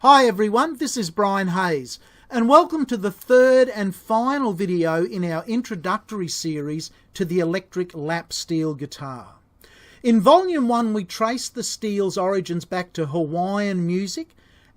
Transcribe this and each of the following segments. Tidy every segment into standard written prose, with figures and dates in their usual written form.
Hi everyone, this is Brian Hayes, and welcome to the third and final video in our introductory series to the electric lap steel guitar. In Volume 1 we traced the steel's origins back to Hawaiian music,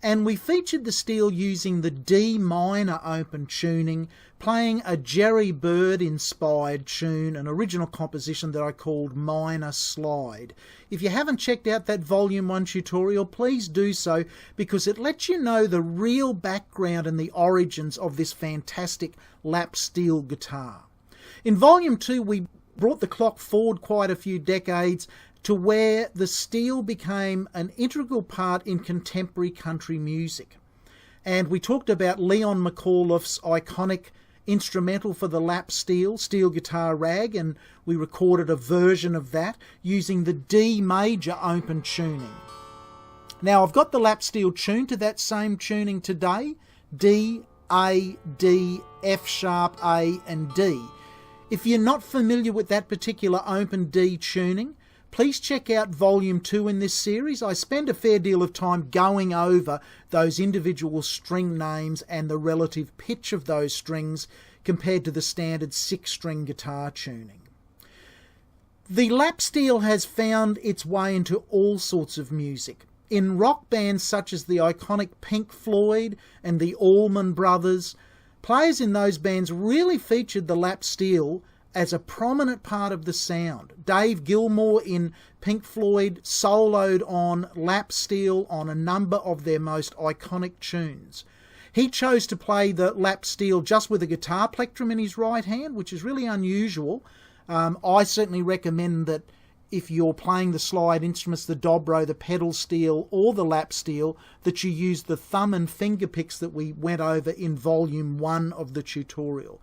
and we featured the steel using the D minor open tuning, playing a Jerry Bird inspired tune, an original composition that I called Minor Slide. If you haven't checked out that Volume 1 tutorial, please do so, because it lets you know the real background and the origins of this fantastic lap steel guitar. In Volume 2 we brought the clock forward quite a few decades to where the steel became an integral part in contemporary country music. And we talked about Leon McAuliffe's iconic instrumental for the lap steel guitar rag, and we recorded a version of that using the D major open tuning. Now I've got the lap steel tuned to that same tuning today, D, A, D, F sharp, A and D. If you're not familiar with that particular open D tuning, please check out Volume 2 in this series. I spend a fair deal of time going over those individual string names and the relative pitch of those strings compared to the standard 6-string guitar tuning. The lap steel has found its way into all sorts of music. In rock bands such as the iconic Pink Floyd and the Allman Brothers, players in those bands really featured the lap steel as a prominent part of the sound. Dave Gilmour in Pink Floyd soloed on lap steel on a number of their most iconic tunes. He chose to play the lap steel just with a guitar plectrum in his right hand, which is really unusual. I certainly recommend that if you're playing the slide instruments, the dobro, the pedal steel or the lap steel, that you use the thumb and finger picks that we went over in Volume 1 of the tutorial.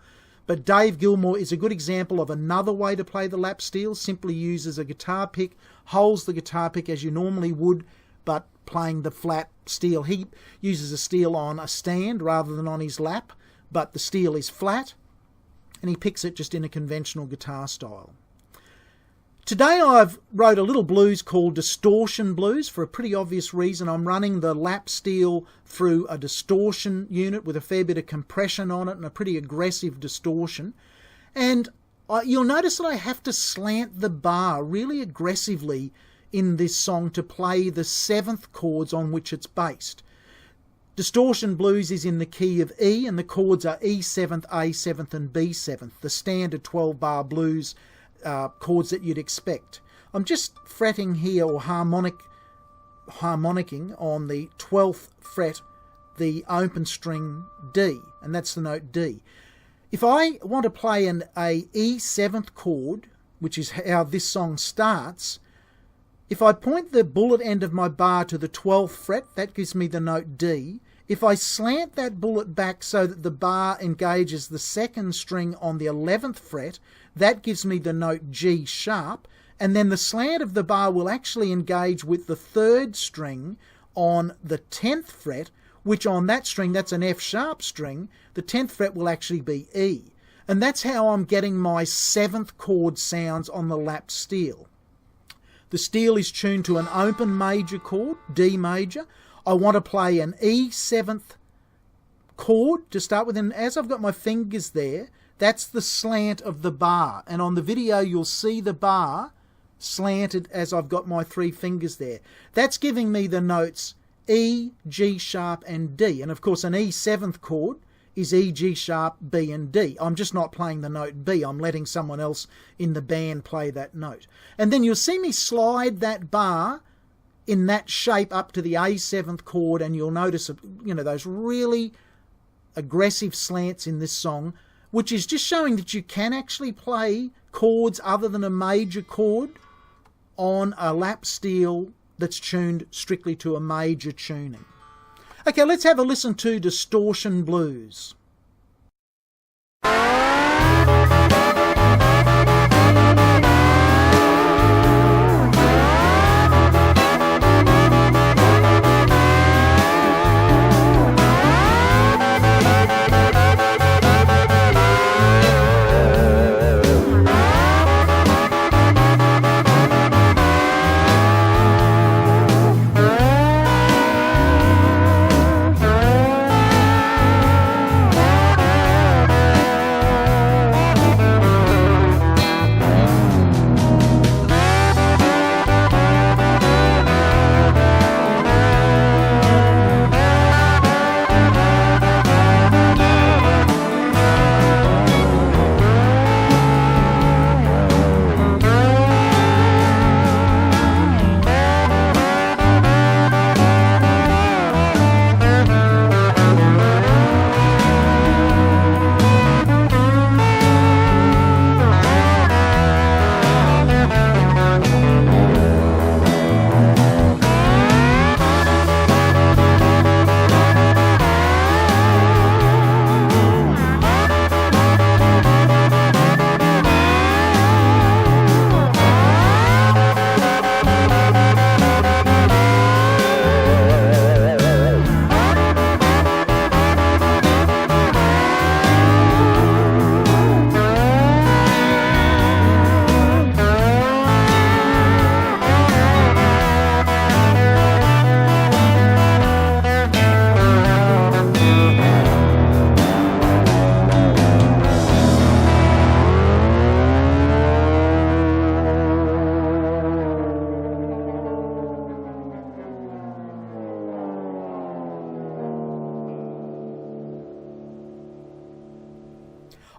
But Dave Gilmour is a good example of another way to play the lap steel. Simply uses a guitar pick, holds the guitar pick as you normally would, but playing the flat steel. He uses a steel on a stand rather than on his lap, but the steel is flat, and he picks it just in a conventional guitar style. Today I've wrote a little blues called Distortion Blues for a pretty obvious reason. I'm running the lap steel through a distortion unit with a fair bit of compression on it and a pretty aggressive distortion. And you'll notice that I have to slant the bar really aggressively in this song to play the 7th chords on which it's based. Distortion Blues is in the key of E, and the chords are E7th, A7th and B7th, the standard 12-bar blues chords that you'd expect. I'm just fretting here, or harmonicking on the 12th fret, the open string D, and that's the note D. If I want to play a E7th chord, which is how this song starts, if I point the bullet end of my bar to the 12th fret, that gives me the note D. If I slant that bullet back so that the bar engages the 2nd string on the 11th fret, that gives me the note G sharp, and then the slant of the bar will actually engage with the 3rd string on the 10th fret, which on that string, that's an F sharp string, the 10th fret will actually be E. And that's how I'm getting my 7th chord sounds on the lap steel. The steel is tuned to an open major chord, D major. I want to play an E7th chord to start with, and as I've got my fingers there, that's the slant of the bar. And on the video you'll see the bar slanted as I've got my 3 fingers there. That's giving me the notes E, G sharp and D. And of course an E7th chord is E, G sharp, B and D. I'm just not playing the note B, I'm letting someone else in the band play that note. And then you'll see me slide that bar in that shape up to the A7th chord, and you'll notice, those really aggressive slants in this song, which is just showing that you can actually play chords other than a major chord on a lap steel that's tuned strictly to a major tuning. Okay, let's have a listen to Distortion Blues.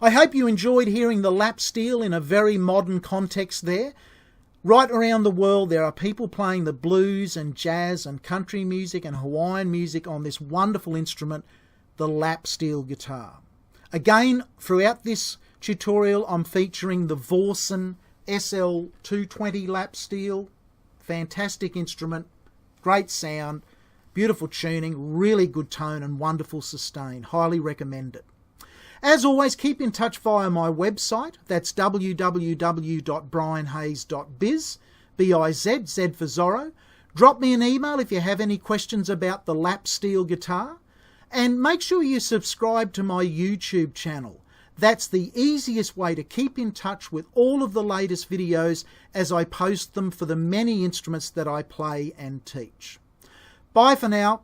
I hope you enjoyed hearing the lap steel in a very modern context there. Right around the world there are people playing the blues and jazz and country music and Hawaiian music on this wonderful instrument, the lap steel guitar. Again, throughout this tutorial I'm featuring the Vorson SL220 lap steel. Fantastic instrument, great sound, beautiful tuning, really good tone and wonderful sustain. Highly recommend it. As always, keep in touch via my website. That's www.brianhayes.biz, B-I-Z, Z for Zorro. Drop me an email if you have any questions about the lap steel guitar. And make sure you subscribe to my YouTube channel. That's the easiest way to keep in touch with all of the latest videos as I post them for the many instruments that I play and teach. Bye for now.